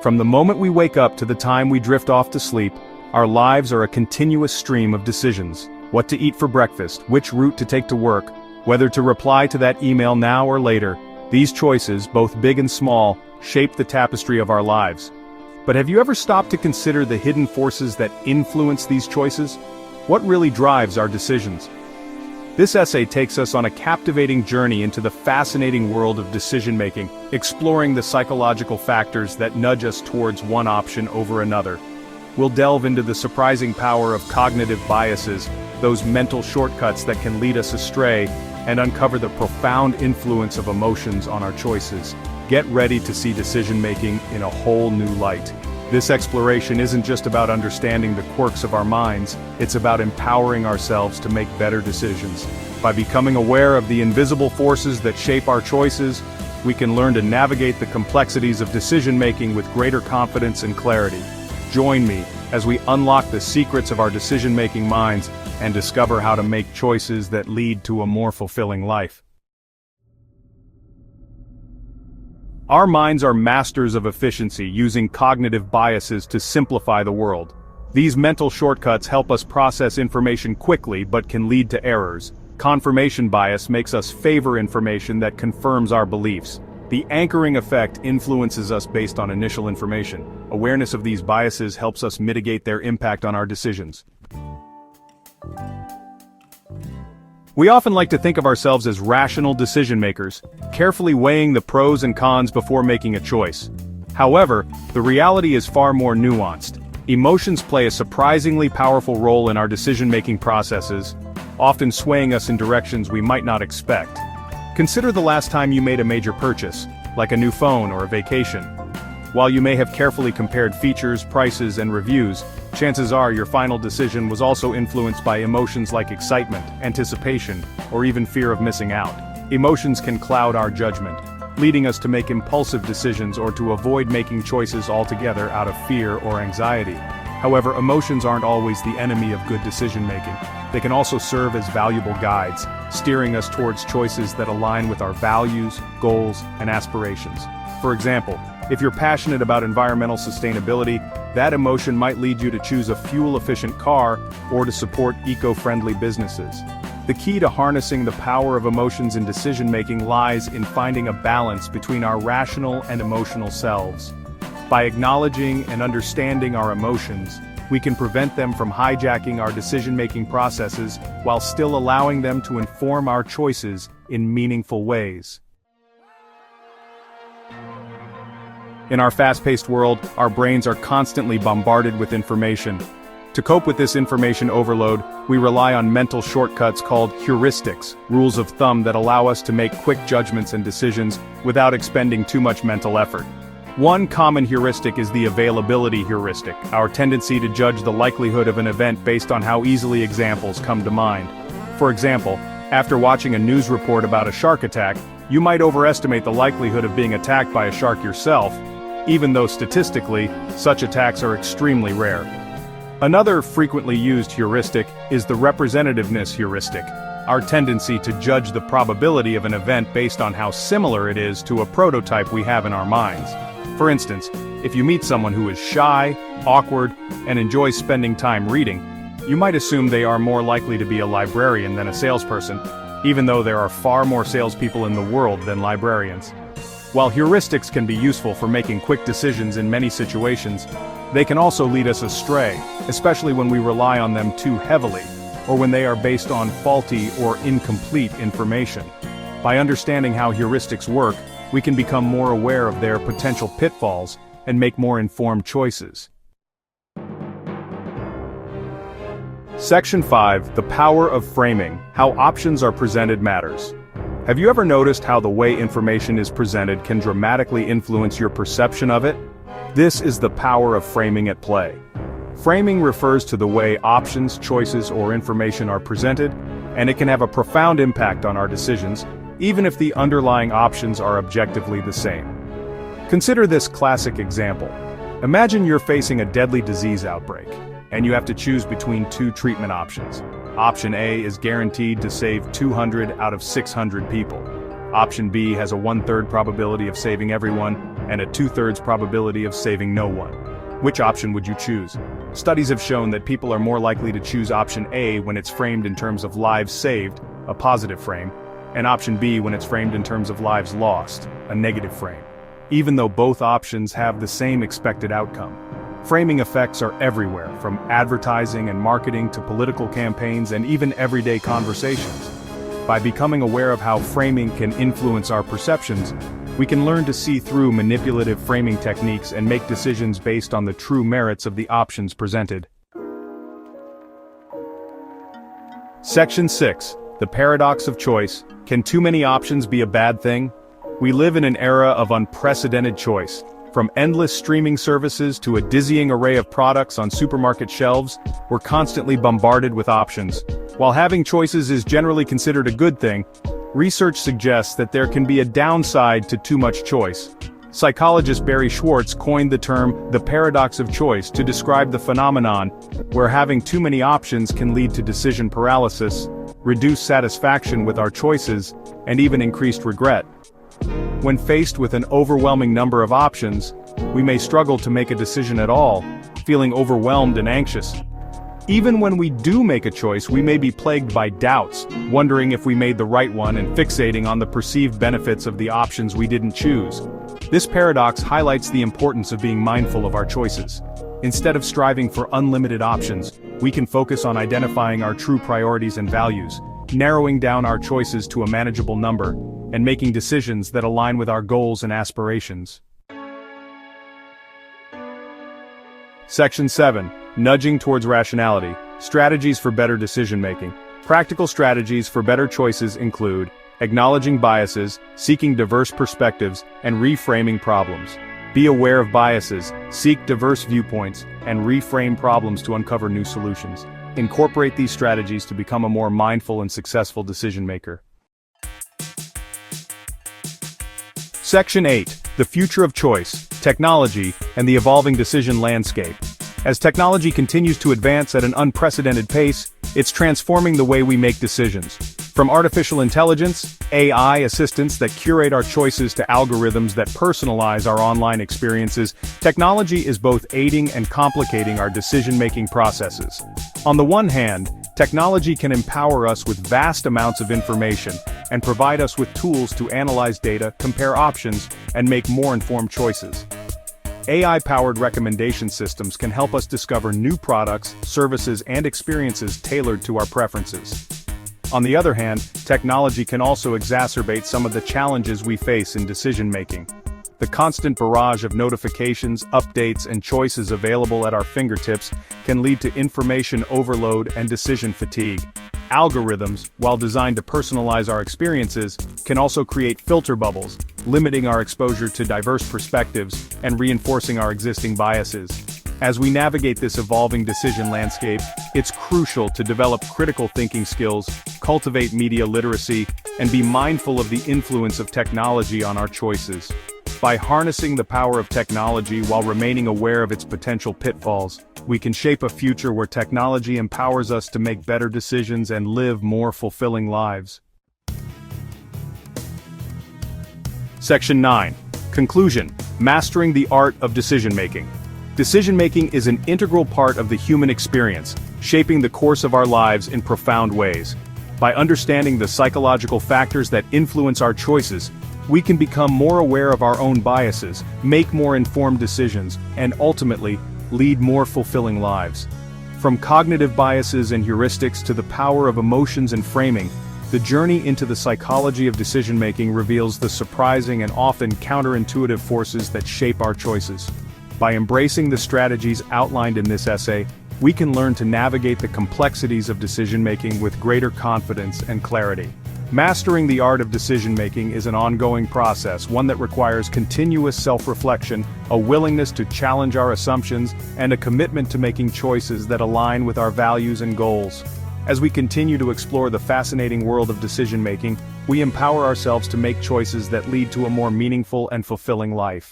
From the moment we wake up to the time we drift off to sleep, our lives are a continuous stream of decisions. What to eat for breakfast, which route to take to work, whether to reply to that email now or later. These choices, both big and small, shape the tapestry of our lives. But have you ever stopped to consider the hidden forces that influence these choices? What really drives our decisions? This essay takes us on a captivating journey into the fascinating world of decision-making, exploring the psychological factors that nudge us towards one option over another. We'll delve into the surprising power of cognitive biases, those mental shortcuts that can lead us astray, and uncover the profound influence of emotions on our choices. Get ready to see decision-making in a whole new light. This exploration isn't just about understanding the quirks of our minds, it's about empowering ourselves to make better decisions. By becoming aware of the invisible forces that shape our choices, we can learn to navigate the complexities of decision-making with greater confidence and clarity. Join me as we unlock the secrets of our decision-making minds and discover how to make choices that lead to a more fulfilling life. Our minds are masters of efficiency, using cognitive biases to simplify the world. These mental shortcuts help us process information quickly but can lead to errors. Confirmation bias makes us favor information that confirms our beliefs. The anchoring effect influences us based on initial information. Awareness of these biases helps us mitigate their impact on our decisions. We often like to think of ourselves as rational decision-makers, carefully weighing the pros and cons before making a choice. However, the reality is far more nuanced. Emotions play a surprisingly powerful role in our decision-making processes, often swaying us in directions we might not expect. Consider the last time you made a major purchase, like a new phone or a vacation. While you may have carefully compared features, prices, and reviews, chances are your final decision was also influenced by emotions like excitement, anticipation, or even fear of missing out. Emotions can cloud our judgment, leading us to make impulsive decisions or to avoid making choices altogether out of fear or anxiety. However, emotions aren't always the enemy of good decision-making. They can also serve as valuable guides, steering us towards choices that align with our values, goals, and aspirations. For example, if you're passionate about environmental sustainability, that emotion might lead you to choose a fuel-efficient car or to support eco-friendly businesses. The key to harnessing the power of emotions in decision-making lies in finding a balance between our rational and emotional selves. By acknowledging and understanding our emotions, we can prevent them from hijacking our decision-making processes while still allowing them to inform our choices in meaningful ways. In our fast-paced world, our brains are constantly bombarded with information. To cope with this information overload, we rely on mental shortcuts called heuristics, rules of thumb that allow us to make quick judgments and decisions without expending too much mental effort. One common heuristic is the availability heuristic, our tendency to judge the likelihood of an event based on how easily examples come to mind. For example, after watching a news report about a shark attack, you might overestimate the likelihood of being attacked by a shark yourself, even though statistically, such attacks are extremely rare. Another frequently used heuristic is the representativeness heuristic, our tendency to judge the probability of an event based on how similar it is to a prototype we have in our minds. For instance, if you meet someone who is shy, awkward, and enjoys spending time reading, you might assume they are more likely to be a librarian than a salesperson, even though there are far more salespeople in the world than librarians. While heuristics can be useful for making quick decisions in many situations, they can also lead us astray, especially when we rely on them too heavily, or when they are based on faulty or incomplete information. By understanding how heuristics work, we can become more aware of their potential pitfalls and make more informed choices. Section 5, The Power of Framing, How Options Are Presented Matters. Have you ever noticed how the way information is presented can dramatically influence your perception of it? This is the power of framing at play. Framing refers to the way options, choices, or information are presented, and it can have a profound impact on our decisions, even if the underlying options are objectively the same. Consider this classic example. Imagine you're facing a deadly disease outbreak, and you have to choose between two treatment options. Option A is guaranteed to save 200 out of 600 people. Option B has a 1/3 probability of saving everyone, and a 2/3 probability of saving no one. Which option would you choose? Studies have shown that people are more likely to choose option A when it's framed in terms of lives saved, a positive frame, and option B when it's framed in terms of lives lost, a negative frame, even though both options have the same expected outcome. Framing effects are everywhere, from advertising and marketing to political campaigns and even everyday conversations. By becoming aware of how framing can influence our perceptions, we can learn to see through manipulative framing techniques and make decisions based on the true merits of the options presented. Section 6. The Paradox of Choice. Can too many options be a bad thing? We live in an era of unprecedented choice. From endless streaming services to a dizzying array of products on supermarket shelves, we're constantly bombarded with options. While having choices is generally considered a good thing, research suggests that there can be a downside to too much choice. Psychologist Barry Schwartz coined the term the paradox of choice to describe the phenomenon where having too many options can lead to decision paralysis, reduced satisfaction with our choices, and even increased regret. When faced with an overwhelming number of options, we may struggle to make a decision at all, feeling overwhelmed and anxious. Even when we do make a choice, we may be plagued by doubts, wondering if we made the right one and fixating on the perceived benefits of the options we didn't choose. This paradox highlights the importance of being mindful of our choices. Instead of striving for unlimited options, we can focus on identifying our true priorities and values, narrowing down our choices to a manageable number, and making decisions that align with our goals and aspirations. Section 7. Nudging towards rationality. Strategies for better decision-making. Practical strategies for better choices include acknowledging biases, seeking diverse perspectives, and reframing problems. Be aware of biases, seek diverse viewpoints, and reframe problems to uncover new solutions. Incorporate these strategies to become a more mindful and successful decision-maker. Section 8. The Future of Choice, Technology, and the Evolving Decision Landscape. As technology continues to advance at an unprecedented pace, it's transforming the way we make decisions. From artificial intelligence, AI assistants that curate our choices to algorithms that personalize our online experiences, technology is both aiding and complicating our decision-making processes. On the one hand, technology can empower us with vast amounts of information and provide us with tools to analyze data, compare options, and make more informed choices. AI-powered recommendation systems can help us discover new products, services, and experiences tailored to our preferences. On the other hand, technology can also exacerbate some of the challenges we face in decision-making. The constant barrage of notifications, updates, and choices available at our fingertips can lead to information overload and decision fatigue. Algorithms, while designed to personalize our experiences, can also create filter bubbles, limiting our exposure to diverse perspectives and reinforcing our existing biases. As we navigate this evolving decision landscape, it's crucial to develop critical thinking skills, cultivate media literacy, and be mindful of the influence of technology on our choices. By harnessing the power of technology while remaining aware of its potential pitfalls, we can shape a future where technology empowers us to make better decisions and live more fulfilling lives. Section 9. Conclusion. Mastering the art of decision-making. Decision-making is an integral part of the human experience, shaping the course of our lives in profound ways. By understanding the psychological factors that influence our choices, we can become more aware of our own biases, make more informed decisions, and ultimately, lead more fulfilling lives. From cognitive biases and heuristics to the power of emotions and framing, the journey into the psychology of decision-making reveals the surprising and often counterintuitive forces that shape our choices. By embracing the strategies outlined in this essay, we can learn to navigate the complexities of decision-making with greater confidence and clarity. Mastering the art of decision-making is an ongoing process, one that requires continuous self-reflection, a willingness to challenge our assumptions, and a commitment to making choices that align with our values and goals. As we continue to explore the fascinating world of decision-making, we empower ourselves to make choices that lead to a more meaningful and fulfilling life.